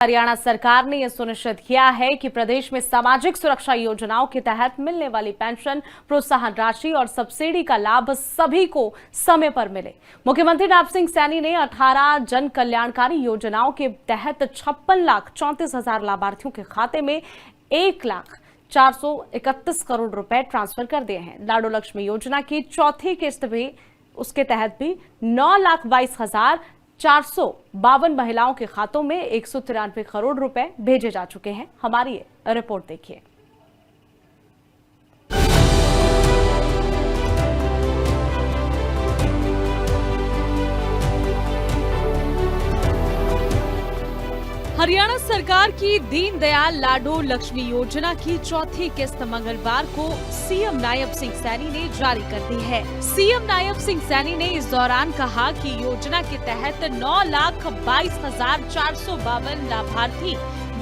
हरियाणा सरकार ने यह सुनिश्चित किया है कि प्रदेश में सामाजिक सुरक्षा योजनाओं के तहत मिलने वाली पेंशन, प्रोत्साहन राशि और सब्सिडी का लाभ सभी को समय पर मिले। मुख्यमंत्री नायब सिंह सैनी ने 18 जन कल्याणकारी योजनाओं के तहत 56,34,000 लाभार्थियों के खाते में 1,431 करोड़ रुपए ट्रांसफर कर दिए हैं। लाडो लक्ष्मी योजना की चौथी किस्त भी उसके तहत भी 9,22,452 महिलाओं के खातों में 193 करोड़ रुपए भेजे जा चुके हैं। हमारी ये रिपोर्ट देखिए। हरियाणा सरकार की दीनदयाल लाडो लक्ष्मी योजना की चौथी किस्त मंगलवार को सीएम नायब सिंह सैनी ने जारी कर दी है। सीएम नायब सिंह सैनी ने इस दौरान कहा कि योजना के तहत 9,22,452 लाभार्थी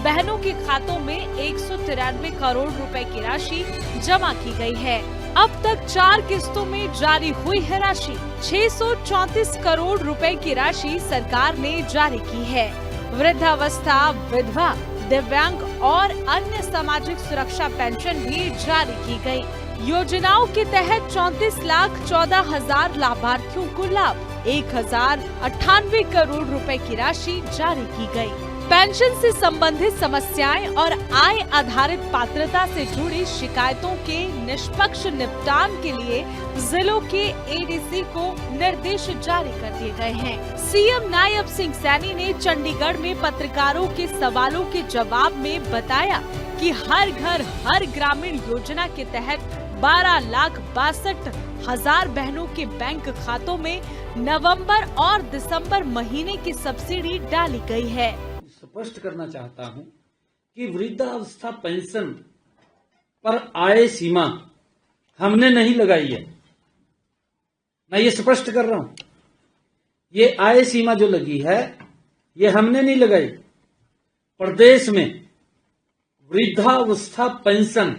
बहनों के खातों में 193 करोड़ रुपए की राशि जमा की गई है। अब तक 4 किस्तों में जारी हुई है राशि। 634 करोड़ रुपए की राशि सरकार ने जारी की है। वृद्धावस्था, विधवा, दिव्यांग और अन्य सामाजिक सुरक्षा पेंशन भी जारी की गई। योजनाओं के तहत 34,14,000 लाभार्थियों को लाभ, 1,098 करोड़ रुपए की राशि जारी की गई। पेंशन से संबंधित समस्याएं और आय आधारित पात्रता से जुड़ी शिकायतों के निष्पक्ष निपटान के लिए जिलों के एडीसी को निर्देश जारी कर दिए गए हैं। सीएम नायब सिंह सैनी ने चंडीगढ़ में पत्रकारों के सवालों के जवाब में बताया कि हर घर हर ग्रामीण योजना के तहत 12,62,000 बहनों के बैंक खातों में नवंबर और दिसंबर महीने की सब्सिडी डाली गई है। स्पष्ट करना चाहता हूं कि वृद्धावस्था पेंशन पर आय सीमा हमने नहीं लगाई है। मैं ये स्पष्ट कर रहा हूं, ये आय सीमा जो लगी है ये हमने नहीं लगाई। प्रदेश में वृद्धावस्था पेंशन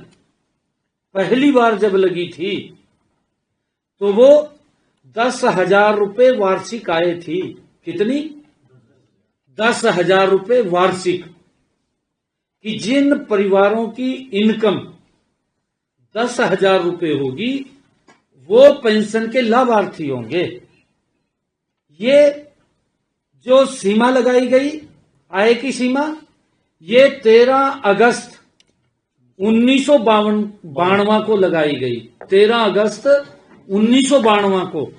पहली बार जब लगी थी तो वो 10,000 रुपए वार्षिक आय थी। कितनी? 10,000 रुपए वार्षिक। कि जिन परिवारों की इनकम 10,000 रुपए होगी वो पेंशन के लाभार्थी होंगे। ये जो सीमा लगाई गई आय की सीमा, ये 13 अगस्त 1952 को लगाई गई। 13 अगस्त 1952 को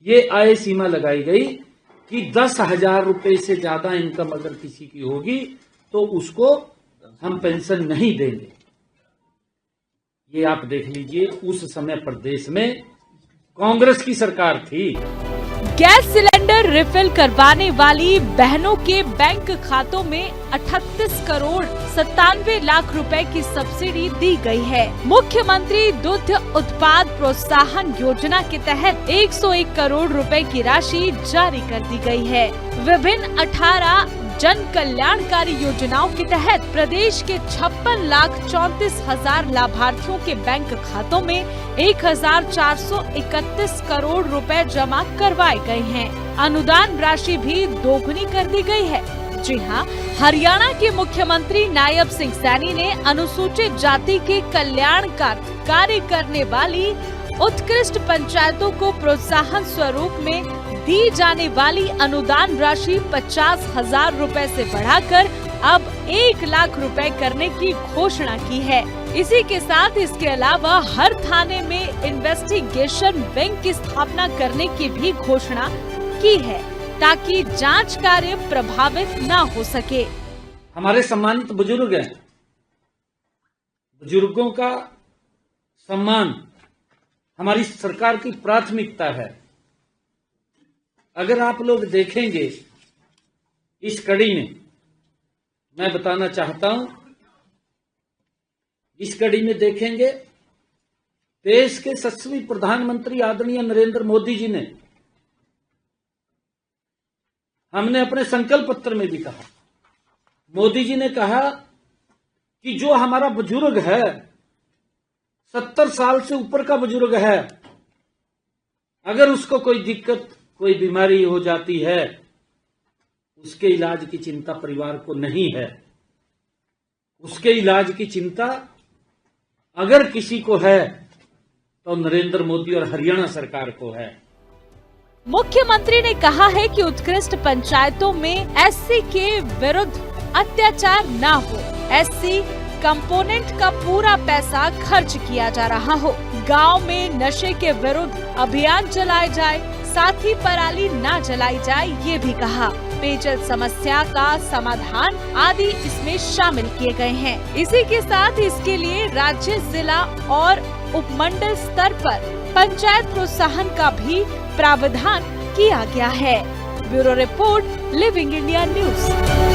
ये आय सीमा लगाई गई कि 10,000 रुपए से ज्यादा इनकम अगर किसी की होगी तो उसको हम पेंशन नहीं देंगे। ये आप देख लीजिए, उस समय प्रदेश में कांग्रेस की सरकार थी। गैस सिलेंडर रिफिल करवाने वाली बहनों के बैंक खातों में 38 करोड़ 97 लाख रुपए की सब्सिडी दी गई है। मुख्यमंत्री दुग्ध उत्पाद प्रोत्साहन योजना के तहत 101 करोड़ रुपए की राशि जारी कर दी गई है। विभिन्न 18 जन कल्याणकारी योजनाओं के तहत प्रदेश के 56,34,000 लाभार्थियों के बैंक खातों में 1,431 करोड़ रुपए जमा करवाए गए हैं। अनुदान राशि भी दोगुनी कर दी गई है। जी हां, हरियाणा के मुख्यमंत्री नायब सिंह सैनी ने अनुसूचित जाति के कल्याण का कार्य करने वाली उत्कृष्ट पंचायतों को प्रोत्साहन स्वरूप में दी जाने वाली अनुदान राशि 50,000 रुपए से बढ़ाकर अब 1 लाख रुपए करने की घोषणा की है। इसी के साथ इसके अलावा हर थाने में इन्वेस्टिगेशन विंग की स्थापना करने की भी घोषणा की है ताकि जांच कार्य प्रभावित न हो सके। हमारे सम्मानित बुजुर्ग हैं, बुजुर्गों का सम्मान हमारी सरकार की प्राथमिकता है। अगर आप लोग देखेंगे इस कड़ी में, मैं बताना चाहता हूं, इस कड़ी में देखेंगे देश के यशस्वी प्रधानमंत्री आदरणीय नरेंद्र मोदी जी ने, हमने अपने संकल्प पत्र में भी कहा, मोदी जी ने कहा कि जो हमारा बुजुर्ग है, 70 साल से ऊपर का बुजुर्ग है, अगर उसको कोई दिक्कत, कोई बीमारी हो जाती है उसके इलाज की चिंता परिवार को नहीं है। उसके इलाज की चिंता अगर किसी को है तो नरेंद्र मोदी और हरियाणा सरकार को है। मुख्यमंत्री ने कहा है कि उत्कृष्ट पंचायतों में एससी के विरुद्ध अत्याचार न हो, एससी कंपोनेंट का पूरा पैसा खर्च किया जा रहा हो, गांव में नशे के विरुद्ध अभियान चलाए जाए, साथ ही पराली न जलाई जाए, ये भी कहा। पेयजल समस्या का समाधान आदि इसमें शामिल किए गए हैं। इसी के साथ इसके लिए राज्य, जिला और उपमंडल स्तर पर पंचायत प्रोत्साहन का भी प्रावधान किया गया है। Bureau report, living India news.